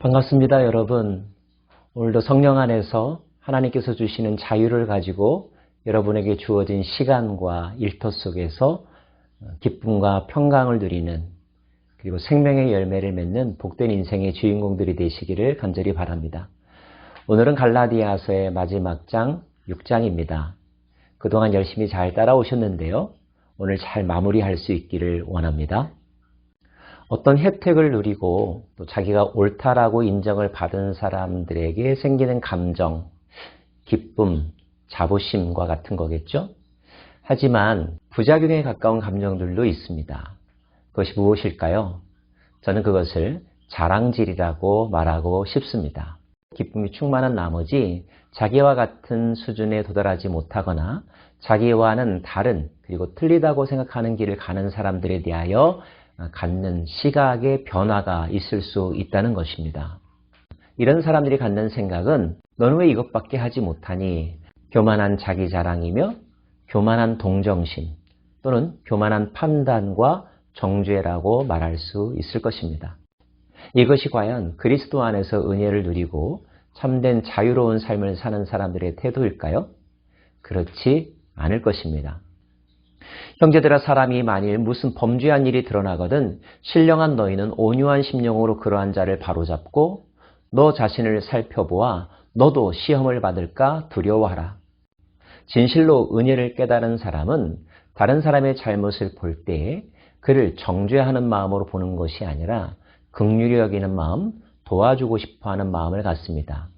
반갑습니다, 여러분. 오늘도 성령 안에서 하나님께서 주시는 자유를 가지고 여러분에게 주어진 시간과 일터 속에서 기쁨과 평강을 누리는, 그리고 생명의 열매를 맺는 복된 인생의 주인공들이 되시기를 간절히 바랍니다. 오늘은 갈라디아서의 마지막 장 6장입니다. 그동안 열심히 잘 따라오셨는데요. 오늘 잘 마무리할 수 있기를 원합니다. 어떤 혜택을 누리고 또 자기가 옳다라고 인정을 받은 사람들에게 생기는 감정, 기쁨, 자부심과 같은 거겠죠? 하지만 부작용에 가까운 감정들도 있습니다. 그것이 무엇일까요? 저는 그것을 자랑질이라고 말하고 싶습니다. 기쁨이 충만한 나머지 자기와 같은 수준에 도달하지 못하거나 자기와는 다른, 그리고 틀리다고 생각하는 길을 가는 사람들에 대하여 갖는 시각의 변화가 있을 수 있다는 것입니다. 이런 사람들이 갖는 생각은 너는 왜 이것밖에 하지 못하니? 교만한 자기 자랑이며 교만한 동정심 또는 교만한 판단과 정죄라고 말할 수 있을 것입니다. 이것이 과연 그리스도 안에서 은혜를 누리고 참된 자유로운 삶을 사는 사람들의 태도일까요? 그렇지 않을 것입니다. 형제들아, 사람이 만일 무슨 범죄한 일이 드러나거든 신령한 너희는 온유한 심령으로 그러한 자를 바로잡고 너 자신을 살펴보아 너도 시험을 받을까 두려워하라. 진실로 은혜를 깨달은 사람은 다른 사람의 잘못을 볼 때에 그를 정죄하는 마음으로 보는 것이 아니라 긍휼히 여기는 마음, 도와주고 싶어하는 마음을 갖습니다.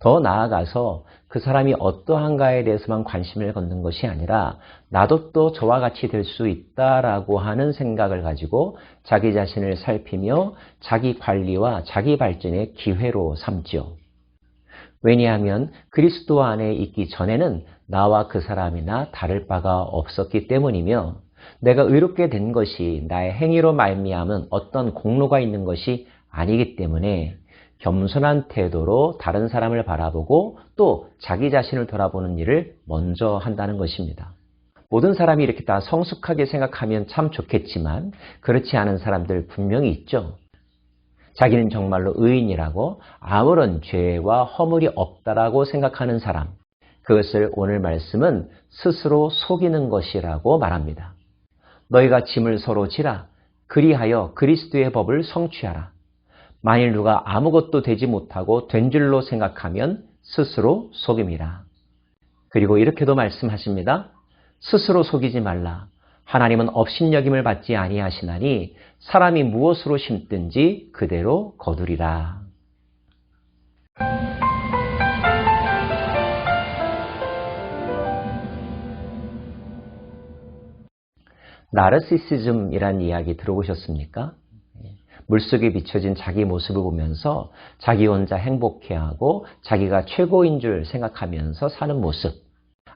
더 나아가서 그 사람이 어떠한가에 대해서만 관심을 갖는 것이 아니라 나도 또 저와 같이 될 수 있다라고 하는 생각을 가지고 자기 자신을 살피며 자기 관리와 자기 발전의 기회로 삼죠. 왜냐하면 그리스도 안에 있기 전에는 나와 그 사람이나 다를 바가 없었기 때문이며 내가 의롭게 된 것이 나의 행위로 말미암은 어떤 공로가 있는 것이 아니기 때문에 겸손한 태도로 다른 사람을 바라보고 또 자기 자신을 돌아보는 일을 먼저 한다는 것입니다. 모든 사람이 이렇게 다 성숙하게 생각하면 참 좋겠지만 그렇지 않은 사람들 분명히 있죠. 자기는 정말로 의인이라고 아무런 죄와 허물이 없다라고 생각하는 사람, 그것을 오늘 말씀은 스스로 속이는 것이라고 말합니다. 너희가 짐을 서로 지라. 그리하여 그리스도의 법을 성취하라. 만일 누가 아무것도 되지 못하고 된 줄로 생각하면 스스로 속임이라. 그리고 이렇게도 말씀하십니다. 스스로 속이지 말라. 하나님은 업신여김을 받지 아니하시나니 사람이 무엇으로 심든지 그대로 거두리라. 나르시시즘이란 이야기 들어보셨습니까? 물속에 비춰진 자기 모습을 보면서 자기 혼자 행복해하고 자기가 최고인 줄 생각하면서 사는 모습.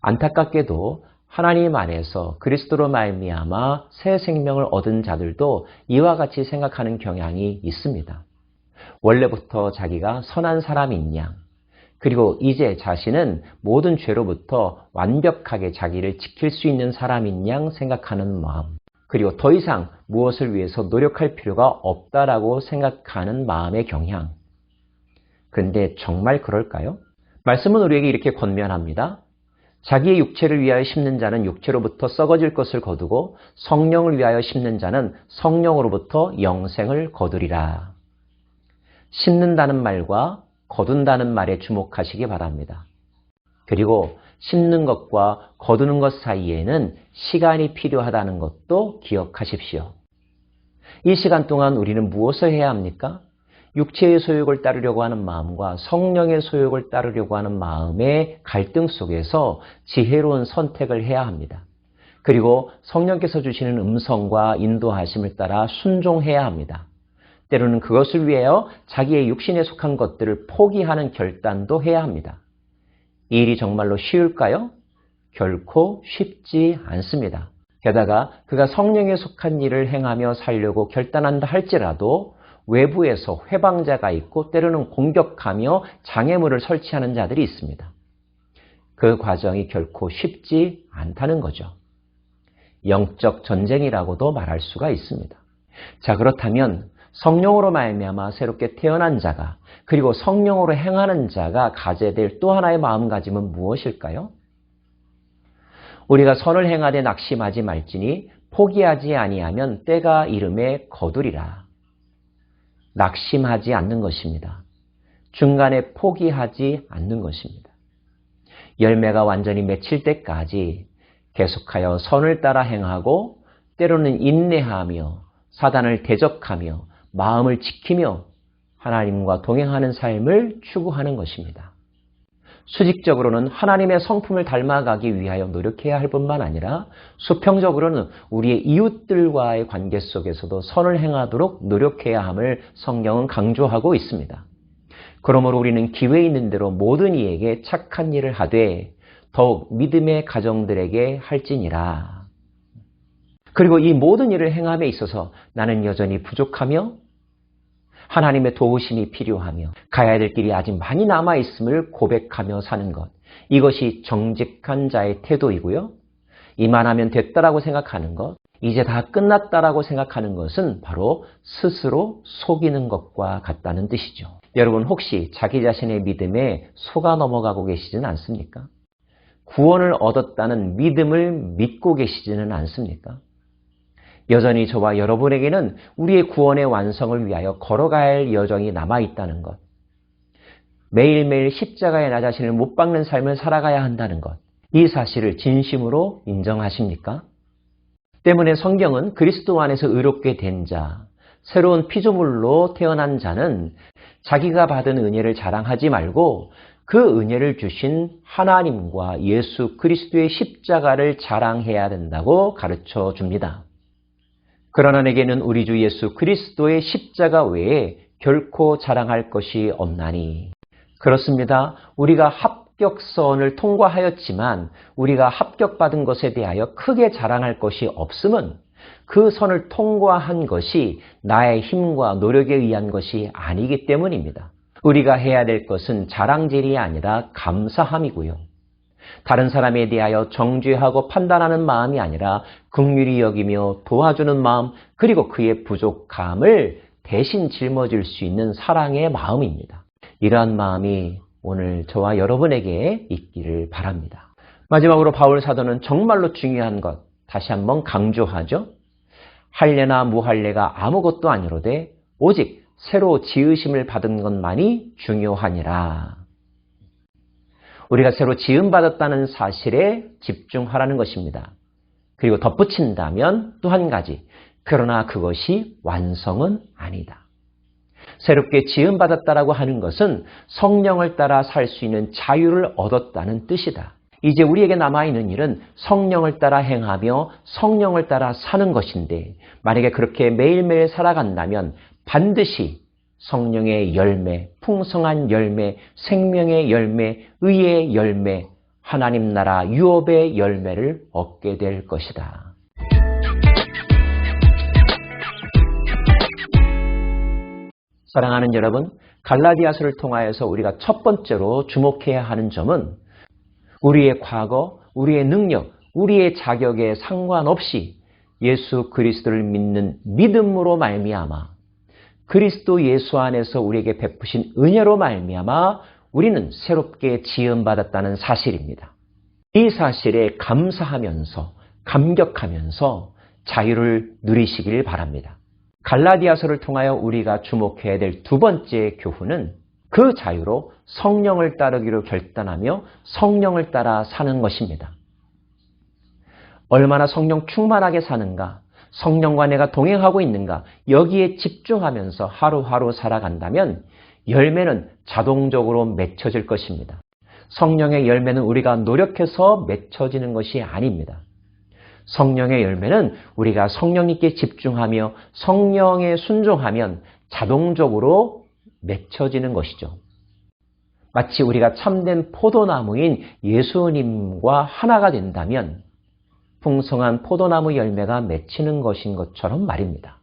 안타깝게도 하나님 안에서 그리스도로 말미암아 새 생명을 얻은 자들도 이와 같이 생각하는 경향이 있습니다. 원래부터 자기가 선한 사람인 양, 그리고 이제 자신은 모든 죄로부터 완벽하게 자기를 지킬 수 있는 사람인 양 생각하는 마음, 그리고 더 이상 무엇을 위해서 노력할 필요가 없다라고 생각하는 마음의 경향. 그런데 정말 그럴까요? 말씀은 우리에게 이렇게 권면합니다. 자기의 육체를 위하여 심는 자는 육체로부터 썩어질 것을 거두고 성령을 위하여 심는 자는 성령으로부터 영생을 거두리라. 심는다는 말과 거둔다는 말에 주목하시기 바랍니다. 그리고 심는 것과 거두는 것 사이에는 시간이 필요하다는 것도 기억하십시오. 이 시간 동안 우리는 무엇을 해야 합니까? 육체의 소욕을 따르려고 하는 마음과 성령의 소욕을 따르려고 하는 마음의 갈등 속에서 지혜로운 선택을 해야 합니다. 그리고 성령께서 주시는 음성과 인도하심을 따라 순종해야 합니다. 때로는 그것을 위하여 자기의 육신에 속한 것들을 포기하는 결단도 해야 합니다. 이 일이 정말로 쉬울까요? 결코 쉽지 않습니다. 게다가 그가 성령에 속한 일을 행하며 살려고 결단한다 할지라도 외부에서 회방자가 있고 때로는 공격하며 장애물을 설치하는 자들이 있습니다. 그 과정이 결코 쉽지 않다는 거죠. 영적 전쟁이라고도 말할 수가 있습니다. 자, 그렇다면 성령으로 말미암아 새롭게 태어난 자가 그리고 성령으로 행하는 자가 가져야 될 또 하나의 마음가짐은 무엇일까요? 우리가 선을 행하되 낙심하지 말지니 포기하지 아니하면 때가 이름에 거두리라. 낙심하지 않는 것입니다. 중간에 포기하지 않는 것입니다. 열매가 완전히 맺힐 때까지 계속하여 선을 따라 행하고 때로는 인내하며 사단을 대적하며 마음을 지키며 하나님과 동행하는 삶을 추구하는 것입니다. 수직적으로는 하나님의 성품을 닮아가기 위하여 노력해야 할 뿐만 아니라 수평적으로는 우리의 이웃들과의 관계 속에서도 선을 행하도록 노력해야 함을 성경은 강조하고 있습니다. 그러므로 우리는 기회 있는 대로 모든 이에게 착한 일을 하되 더욱 믿음의 가정들에게 할지니라. 그리고 이 모든 일을 행함에 있어서 나는 여전히 부족하며 하나님의 도우심이 필요하며 가야 될 길이 아직 많이 남아있음을 고백하며 사는 것. 이것이 정직한 자의 태도이고요. 이만하면 됐다라고 생각하는 것, 이제 다 끝났다라고 생각하는 것은 바로 스스로 속이는 것과 같다는 뜻이죠. 여러분 혹시 자기 자신의 믿음에 속아 넘어가고 계시지는 않습니까? 구원을 얻었다는 믿음을 믿고 계시지는 않습니까? 여전히 저와 여러분에게는 우리의 구원의 완성을 위하여 걸어가야 할 여정이 남아있다는 것. 매일매일 십자가에 나 자신을 못 박는 삶을 살아가야 한다는 것. 이 사실을 진심으로 인정하십니까? 때문에 성경은 그리스도 안에서 의롭게 된 자, 새로운 피조물로 태어난 자는 자기가 받은 은혜를 자랑하지 말고 그 은혜를 주신 하나님과 예수 그리스도의 십자가를 자랑해야 된다고 가르쳐 줍니다. 그러나 내게는 우리 주 예수 그리스도의 십자가 외에 결코 자랑할 것이 없나니. 그렇습니다. 우리가 합격선을 통과하였지만 우리가 합격받은 것에 대하여 크게 자랑할 것이 없음은 그 선을 통과한 것이 나의 힘과 노력에 의한 것이 아니기 때문입니다. 우리가 해야 될 것은 자랑질이 아니라 감사함이고요. 다른 사람에 대하여 정죄하고 판단하는 마음이 아니라 긍휼히 여기며 도와주는 마음, 그리고 그의 부족함을 대신 짊어질 수 있는 사랑의 마음입니다. 이러한 마음이 오늘 저와 여러분에게 있기를 바랍니다. 마지막으로 바울 사도는 정말로 중요한 것 다시 한번 강조하죠. 할례나 무할례가 아무것도 아니로되 오직 새로 지으심을 받은 것만이 중요하니라. 우리가 새로 지음받았다는 사실에 집중하라는 것입니다. 그리고 덧붙인다면 또 한 가지, 그러나 그것이 완성은 아니다. 새롭게 지음받았다라고 하는 것은 성령을 따라 살 수 있는 자유를 얻었다는 뜻이다. 이제 우리에게 남아있는 일은 성령을 따라 행하며 성령을 따라 사는 것인데 만약에 그렇게 매일매일 살아간다면 반드시 성령의 열매, 풍성한 열매, 생명의 열매, 의의 열매, 하나님 나라 유업의 열매를 얻게 될 것이다. 사랑하는 여러분, 갈라디아서를 통하여서 우리가 첫 번째로 주목해야 하는 점은 우리의 과거, 우리의 능력, 우리의 자격에 상관없이 예수 그리스도를 믿는 믿음으로 말미암아 그리스도 예수 안에서 우리에게 베푸신 은혜로 말미암아 우리는 새롭게 지음받았다는 사실입니다. 이 사실에 감사하면서 감격하면서 자유를 누리시길 바랍니다. 갈라디아서를 통하여 우리가 주목해야 될 두 번째 교훈은 그 자유로 성령을 따르기로 결단하며 성령을 따라 사는 것입니다. 얼마나 성령 충만하게 사는가, 성령과 내가 동행하고 있는가, 여기에 집중하면서 하루하루 살아간다면 열매는 자동적으로 맺혀질 것입니다. 성령의 열매는 우리가 노력해서 맺혀지는 것이 아닙니다. 성령의 열매는 우리가 성령님께 집중하며 성령에 순종하면 자동적으로 맺혀지는 것이죠. 마치 우리가 참된 포도나무인 예수님과 하나가 된다면 풍성한 포도나무 열매가 맺히는 것인 것처럼 말입니다.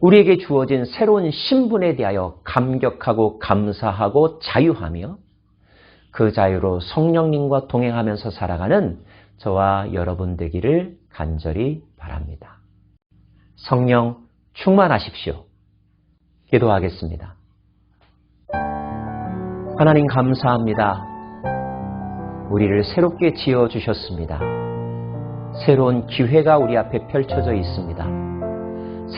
우리에게 주어진 새로운 신분에 대하여 감격하고 감사하고 자유하며 그 자유로 성령님과 동행하면서 살아가는 저와 여러분 되기를 간절히 바랍니다. 성령 충만하십시오. 기도하겠습니다. 하나님 감사합니다. 우리를 새롭게 지어주셨습니다. 새로운 기회가 우리 앞에 펼쳐져 있습니다.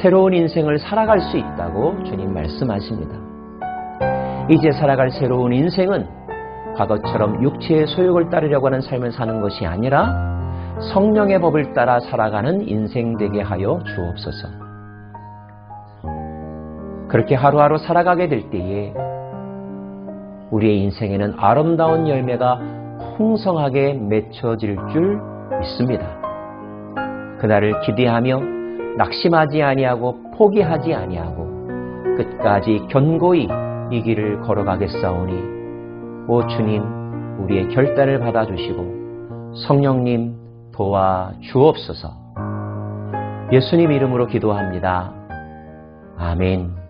새로운 인생을 살아갈 수 있다고 주님 말씀하십니다. 이제 살아갈 새로운 인생은 과거처럼 육체의 소욕을 따르려고 하는 삶을 사는 것이 아니라 성령의 법을 따라 살아가는 인생 되게 하여 주옵소서. 그렇게 하루하루 살아가게 될 때에 우리의 인생에는 아름다운 열매가 풍성하게 맺혀질 줄 믿습니다. 그날을 기대하며 낙심하지 아니하고 포기하지 아니하고 끝까지 견고히 이 길을 걸어가겠사오니 오 주님 우리의 결단을 받아주시고 성령님 도와주옵소서. 예수님 이름으로 기도합니다. 아멘.